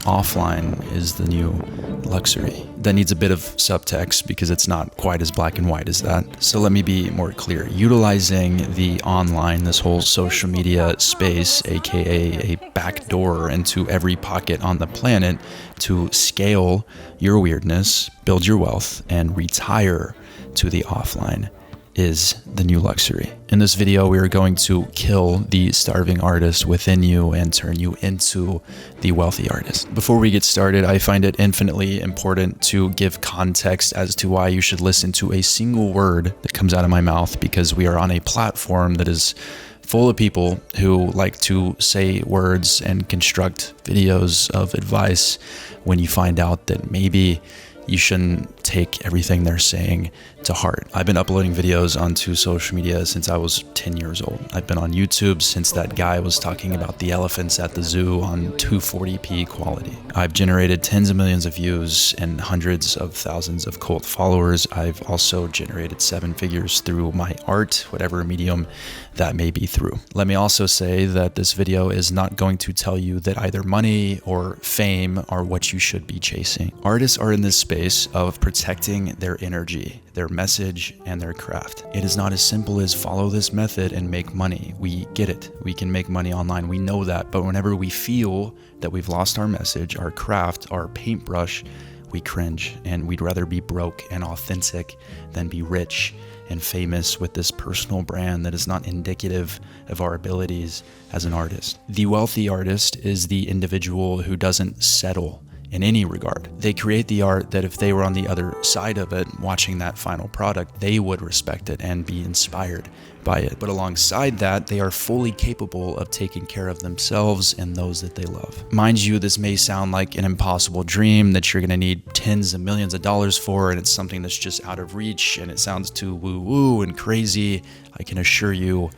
offline is the new luxury. That needs a bit of subtext because it's not quite as black and white as that. So let me be more clear. Utilizing the online, this whole social media space, aka a backdoor into every pocket on the planet to scale your weirdness, build your wealth, and retire to the offline is the new luxury. In this video, we are going to kill the starving artist within you and turn you into the wealthy artist. Before we get started, I find it infinitely important to give context as to why you should listen to a single word that comes out of my mouth, because we are on a platform that is full of people who like to say words and construct videos of advice when you find out that maybe you shouldn't take everything they're saying to heart. I've been uploading videos onto social media since I was 10 years old. I've been on YouTube since that guy was talking about the elephants at the zoo on 240p quality. I've generated tens of millions of views and hundreds of thousands of cult followers. I've also generated 7 figures through my art, whatever medium that may be through. Let me also say that this video is not going to tell you that either money or fame are what you should be chasing. Artists are in this space of protecting their energy, their message, and their craft. It is not as simple as follow this method and make money. We get it. We can make money online. We know that. But whenever we feel that we've lost our message, our craft, our paintbrush, we cringe, and we'd rather be broke and authentic than be rich and famous with this personal brand that is not indicative of our abilities as an artist. The wealthy artist is the individual who doesn't settle in any regard. They create the art that if they were on the other side of it, watching that final product, they would respect it and be inspired by it. But alongside that, they are fully capable of taking care of themselves and those that they love. Mind you, this may sound like an impossible dream that you're gonna need tens of millions of dollars for, and it's something that's just out of reach, and it sounds too woo-woo and crazy. I can assure you,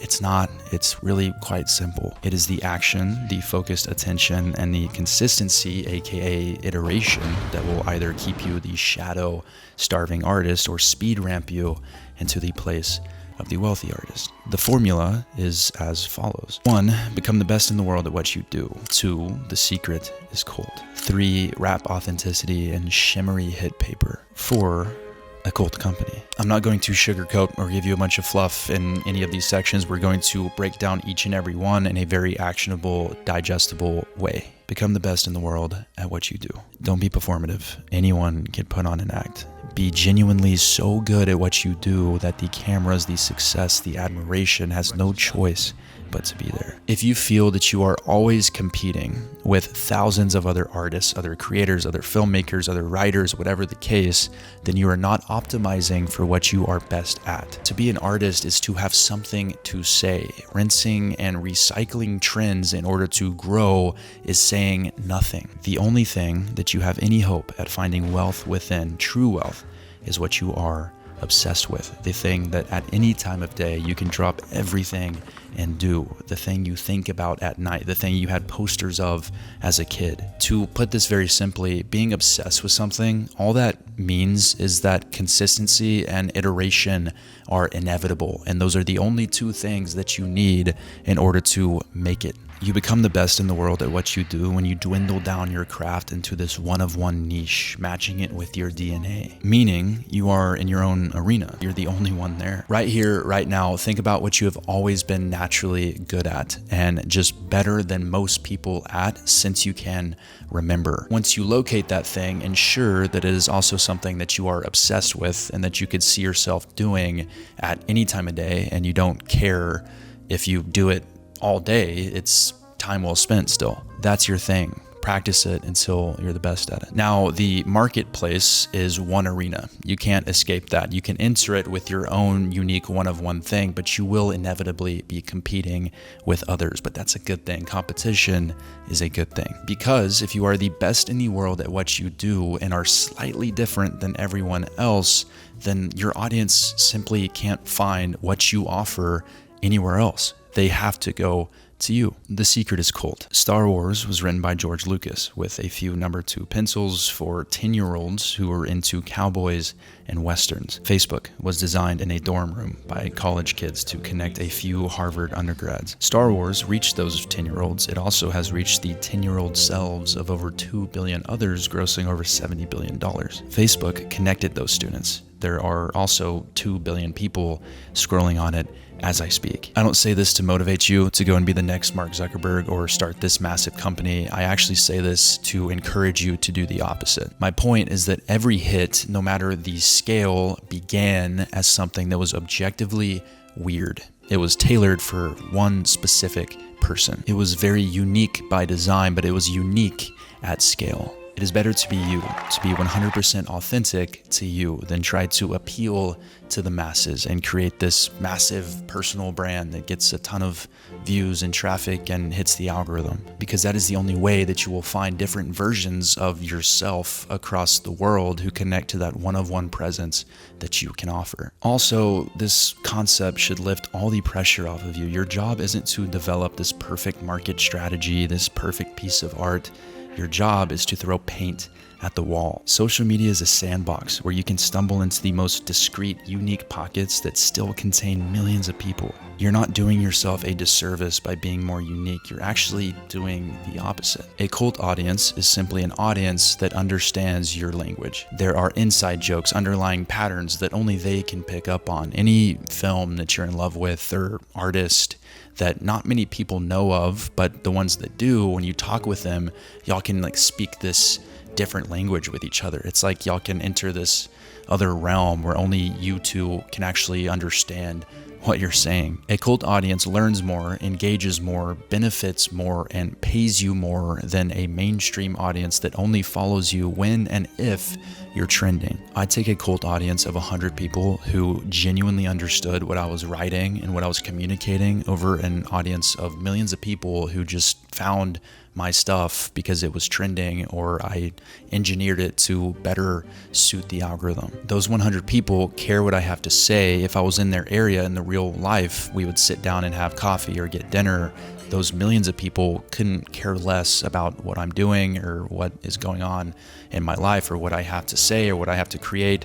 it's not. It's really quite simple. It is the action, the focused attention, and the consistency, aka iteration, that will either keep you the shadow starving artist or speed ramp you into the place of the wealthy artist. The formula is as follows. 1, become the best in the world at what you do. 2, the secret is cold. 3, rap authenticity and shimmery hit paper. 4, a cult company. I'm not going to sugarcoat or give you a bunch of fluff in any of these sections. We're going to break down each and every one in a very actionable, digestible way. Become the best in the world at what you do. Don't be performative. Anyone can put on an act. Be genuinely so good at what you do that the cameras, the success, the admiration has no choice but to be there. If you feel that you are always competing with thousands of other artists, other creators, other filmmakers, other writers, whatever the case, then you are not optimizing for what you are best at. To be an artist is to have something to say. Rinsing and recycling trends in order to grow is saying nothing. The only thing that you have any hope at finding wealth within, true wealth, is what you are obsessed with. The thing that at any time of day you can drop everything and do. The thing you think about at night. The thing you had posters of as a kid. To put this very simply, being obsessed with something, all that means is that consistency and iteration are inevitable. And those are the only 2 things that you need in order to make it. You become the best in the world at what you do when you dwindle down your craft into this one-of-one niche, matching it with your DNA. Meaning, you are in your own arena. You're the only one there. Right here, right now, think about what you have always been naturally good at and just better than most people at since you can remember. Once you locate that thing, ensure that it is also something that you are obsessed with and that you could see yourself doing at any time of day, and you don't care if you do it all day. It's time well spent still. That's your thing. Practice it until you're the best at it. Now, the marketplace is one arena. You can't escape that. You can enter it with your own unique one-of-one thing, but you will inevitably be competing with others. But that's a good thing. Competition is a good thing. Because if you are the best in the world at what you do and are slightly different than everyone else, then your audience simply can't find what you offer anywhere else. They have to go to you. The secret is cold. Star Wars was written by George Lucas with a few number 2 pencils for 10-year-olds who were into cowboys and westerns. Facebook was designed in a dorm room by college kids to connect a few Harvard undergrads. Star Wars reached those 10-year-olds. It also has reached the 10-year-old selves of over 2 billion others, grossing over $70 billion. Facebook connected those students. There are also 2 billion people scrolling on it as I speak. I don't say this to motivate you to go and be the next Mark Zuckerberg or start this massive company. I actually say this to encourage you to do the opposite. My point is that every hit, no matter the scale, began as something that was objectively weird. It was tailored for one specific person. It was very unique by design, but it was unique at scale. It is better to be you, to be 100% authentic to you than try to appeal to the masses and create this massive personal brand that gets a ton of views and traffic and hits the algorithm. Because that is the only way that you will find different versions of yourself across the world who connect to that one-of-one presence that you can offer. Also, this concept should lift all the pressure off of you. Your job isn't to develop this perfect market strategy, this perfect piece of art. Your job is to throw paint at the wall. Social media is a sandbox where you can stumble into the most discreet, unique pockets that still contain millions of people. You're not doing yourself a disservice by being more unique. You're actually doing the opposite. A cult audience is simply an audience that understands your language. There are inside jokes, underlying patterns that only they can pick up on. Any film that you're in love with or artist that not many people know of, but the ones that do, when you talk with them, y'all can speak this different language with each other. It's like y'all can enter this other realm where only you two can actually understand what you're saying. A cult audience learns more, engages more, benefits more, and pays you more than a mainstream audience that only follows you when and if you're trending. I take a cult audience of 100 people who genuinely understood what I was writing and what I was communicating over an audience of millions of people who just found my stuff because it was trending or I engineered it to better suit the algorithm. Those 100 people care what I have to say. If I was in their area in the real life, we would sit down and have coffee or get dinner. Those millions of people couldn't care less about what I'm doing or what is going on in my life or what I have to say or what I have to create.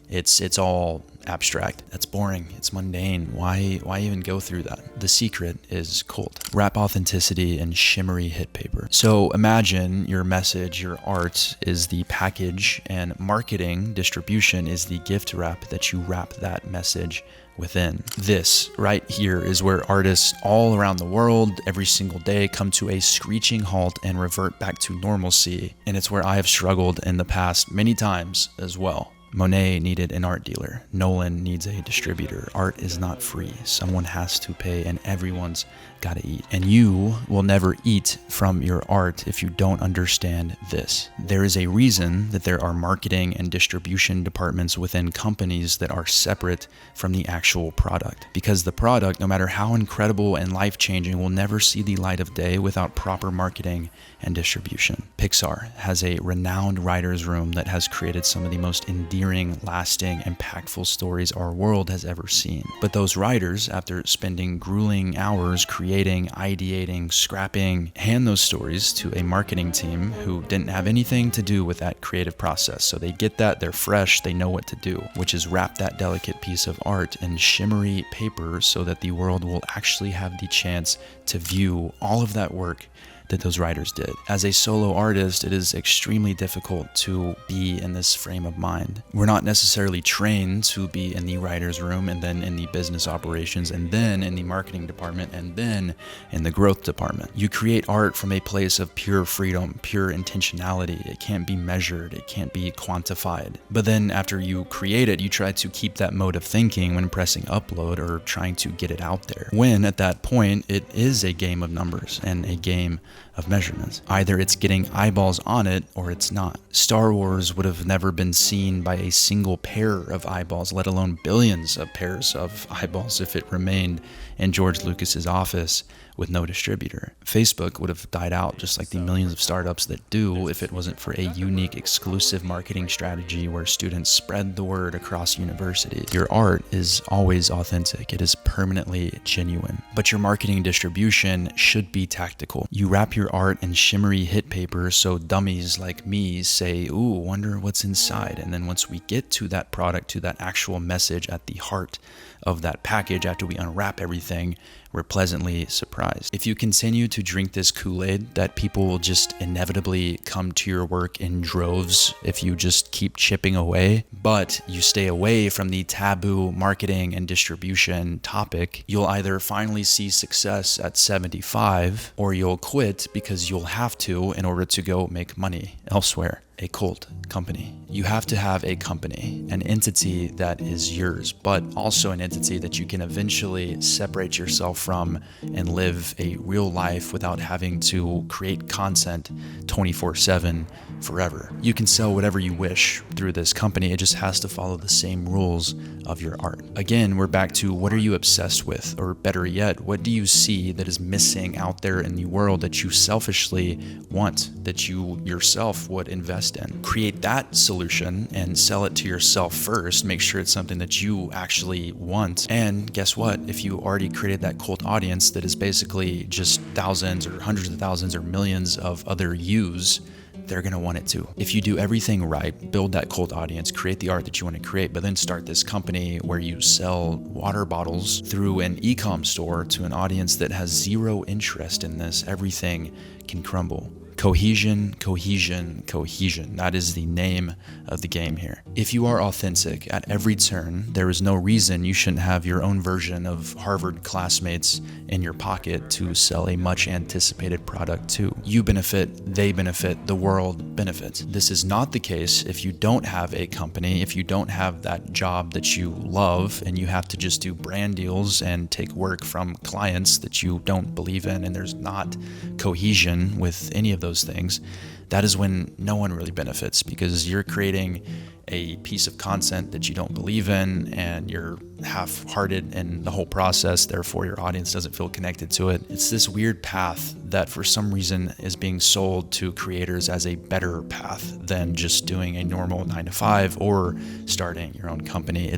It's all abstract. That's boring. It's mundane. Why even go through that? The secret is cult. Wrap authenticity in shimmery hit paper. So imagine your message, your art is the package, and marketing, distribution is the gift wrap that you wrap that message within. This right here is where artists all around the world every single day come to a screeching halt and revert back to normalcy. And it's where I have struggled in the past many times as well. Monet needed an art dealer. Nolan needs a distributor. Art is not free. Someone has to pay, and everyone's got to eat. And you will never eat from your art if you don't understand this. There is a reason that there are marketing and distribution departments within companies that are separate from the actual product. Because the product, no matter how incredible and life-changing, will never see the light of day without proper marketing and distribution. Pixar has a renowned writer's room that has created some of the most endearing, lasting, impactful stories our world has ever seen. But those writers, after spending grueling hours creating, ideating, scrapping, hand those stories to a marketing team who didn't have anything to do with that creative process. So they get that, they're fresh, they know what to do, which is wrap that delicate piece of art in shimmery paper so that the world will actually have the chance to view all of that work that those writers did. As a solo artist, it is extremely difficult to be in this frame of mind. We're not necessarily trained to be in the writer's room and then in the business operations and then in the marketing department and then in the growth department. You create art from a place of pure freedom, pure intentionality. It can't be measured, it can't be quantified. But then after you create it, you try to keep that mode of thinking when pressing upload or trying to get it out there. When at that point, it is a game of numbers and a game of measurement. Either it's getting eyeballs on it or it's not. Star Wars would have never been seen by a single pair of eyeballs, let alone billions of pairs of eyeballs, if it remained in George Lucas's office with no distributor. Facebook would have died out just like the millions of startups that do if it wasn't for a unique exclusive marketing strategy where students spread the word across universities. Your art is always authentic. It is permanently genuine. But your marketing and distribution should be tactical. You wrap your art in shimmery hit paper so dummies like me say, ooh, wonder what's inside. And then once we get to that product, to that actual message at the heart of that package, after we unwrap everything, we're pleasantly surprised. If you continue to drink this Kool-Aid that people will just inevitably come to your work in droves if you just keep chipping away, but you stay away from the taboo marketing and distribution topic, you'll either finally see success at 75 or you'll quit because you'll have to in order to go make money elsewhere. A cult company. You have to have a company, an entity that is yours, but also an entity that you can eventually separate yourself from and live a real life without having to create content 24/7 forever. You can sell whatever you wish through this company. It just has to follow the same rules of your art. Again, we're back to what are you obsessed with? Or better yet, what do you see that is missing out there in the world that you selfishly want, that you yourself would invest in? Create that solution and sell it to yourself first. Make sure it's something that you actually want. And guess what? If you already created that cult audience that is basically just thousands or hundreds of thousands or millions of other yous, they're going to want it too. If you do everything right, build that cult audience, create the art that you want to create, but then start this company where you sell water bottles through an e-com store to an audience that has zero interest in this, everything can crumble. Cohesion, cohesion, cohesion. That is the name of the game here. If you are authentic at every turn, there is no reason you shouldn't have your own version of Harvard classmates in your pocket to sell a much anticipated product to. You benefit, they benefit, the world benefits. This is not the case if you don't have a company, if you don't have that job that you love and you have to just do brand deals and take work from clients that you don't believe in, and there's not cohesion with any of those things. That is when no one really benefits, because you're creating a piece of content that you don't believe in and you're half-hearted in the whole process. Therefore, your audience doesn't feel connected to it. It's this weird path that for some reason is being sold to creators as a better path than just doing a normal 9-to-5 or starting your own company.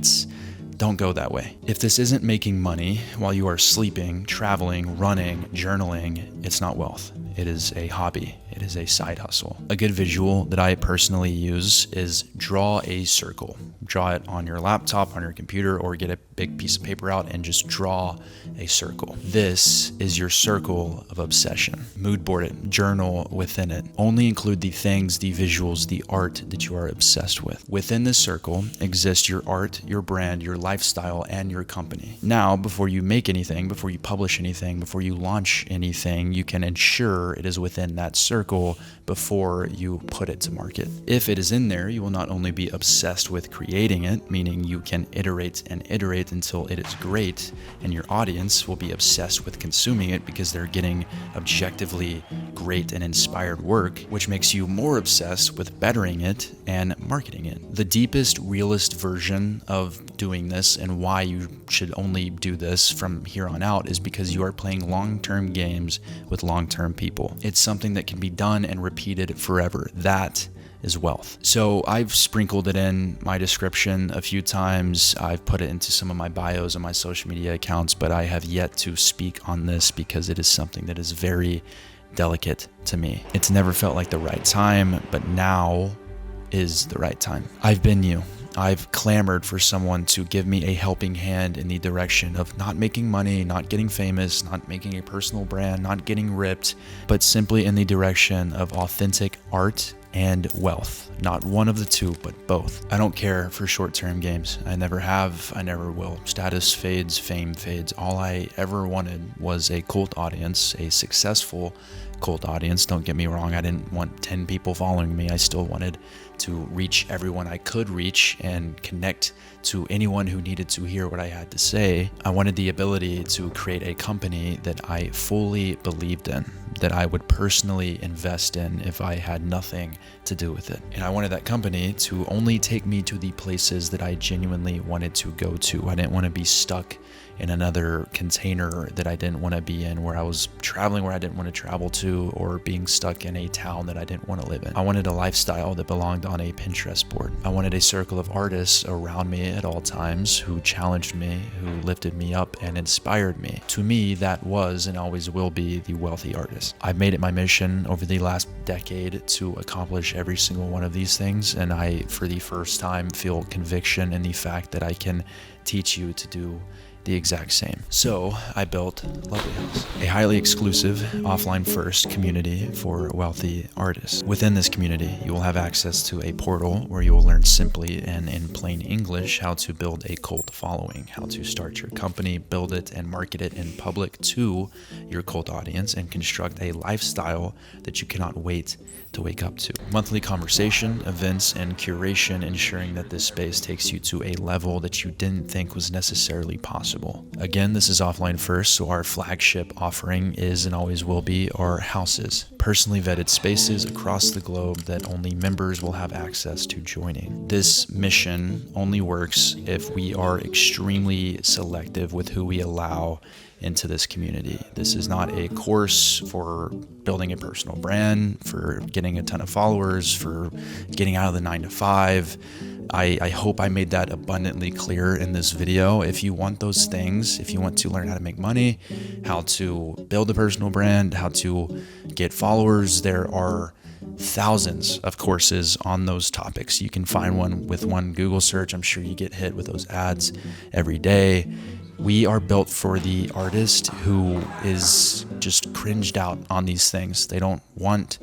Don't go that way. If this isn't making money while you are sleeping, traveling, running, journaling, it's not wealth. It is a hobby. It is a side hustle. A good visual that I personally use is draw a circle. Draw it on your laptop, on your computer, or get a big piece of paper out and just draw a circle. This is your circle of obsession. Mood board it, journal within it. Only include the things, the visuals, the art that you are obsessed with. Within this circle exists your art, your brand, your lifestyle, and your company. Now, before you make anything, before you publish anything, before you launch anything, you can ensure it is within that circle before you put it to market. If it is in there, you will not only be obsessed with creating it, meaning you can iterate and iterate until it is great, and your audience will be obsessed with consuming it because they're getting objectively great and inspired work, which makes you more obsessed with bettering it and marketing it. The deepest, realest version of doing this and why you should only do this from here on out is because you are playing long-term games with long-term people. It's something that can be done and repeated forever. That is wealth. So I've sprinkled it in my description a few times. I've put it into some of my bios on my social media accounts, but I have yet to speak on this because it is something that is very delicate to me. It's never felt like the right time, but now is the right time. I've been you. I've clamored for someone to give me a helping hand in the direction of not making money, not getting famous, not making a personal brand, not getting ripped, but simply in the direction of authentic art and wealth. Not one of the two, but both. I don't care for short-term games. I never have, I never will. Status fades, fame fades. All I ever wanted was a cult audience, a successful cult audience. Don't get me wrong. I didn't want 10 people following me. I still wanted to reach everyone I could reach and connect to anyone who needed to hear what I had to say. I wanted the ability to create a company that I fully believed in, that I would personally invest in if I had nothing to do with it. And I wanted that company to only take me to the places that I genuinely wanted to go to. I didn't want to be stuck in another container that I didn't want to be in, where I was traveling where I didn't want to travel to, or being stuck in a town that I didn't want to live in. I wanted a lifestyle that belonged on a Pinterest board. I wanted a circle of artists around me at all times who challenged me, who lifted me up and inspired me. To me, that was and always will be the wealthy artist. I've made it my mission over the last decade to accomplish every single one of these things, and I, for the first time, feel conviction in the fact that I can teach you to do the exact same. So I built Lovely House, a highly exclusive, offline first community for wealthy artists. Within this community, you will have access to a portal where you will learn simply and in plain English how to build a cult following, how to start your company, build it and market it in public to your cult audience, and construct a lifestyle that you cannot wait to wake up to. Monthly conversation, events, and curation, ensuring that this space takes you to a level that you didn't think was necessarily possible. Again, this is offline first, so our flagship offering is and always will be our houses, personally vetted spaces across the globe that only members will have access to joining. This mission only works if we are extremely selective with who we allow into this community. This is not a course for building a personal brand, for getting a ton of followers, for getting out of the 9-to-5. I hope I made that abundantly clear in this video. If you want those things, if you want to learn how to make money, how to build a personal brand, how to get followers, there are thousands of courses on those topics. You can find one with one Google search. I'm sure you get hit with those ads every day. We are built for the artist who is just cringed out on these things. They don't want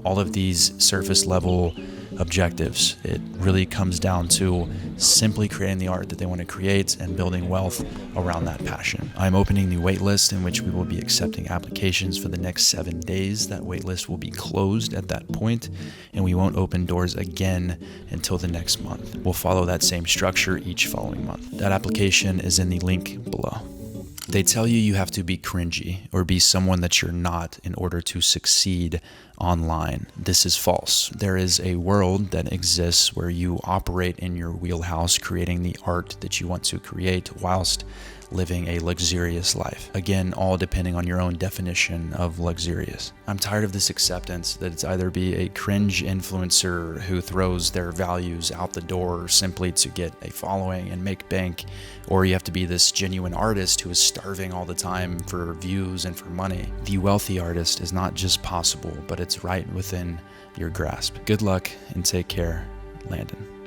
all of these surface level objectives. It really comes down to simply creating the art that they want to create and building wealth around that passion. I'm opening the waitlist, in which we will be accepting applications for the next 7 days. That waitlist will be closed at that point, and we won't open doors again until the next month. We'll follow that same structure each following month. That application is in the link below. They tell you you have to be cringy or be someone that you're not in order to succeed online. This is false. There is a world that exists where you operate in your wheelhouse, creating the art that you want to create whilst living a luxurious life. Again, all depending on your own definition of luxurious. I'm tired of this acceptance that it's either be a cringe influencer who throws their values out the door simply to get a following and make bank, or you have to be this genuine artist who is starving all the time for views and for money. The wealthy artist is not just possible, but it's right within your grasp. Good luck and take care, Landon.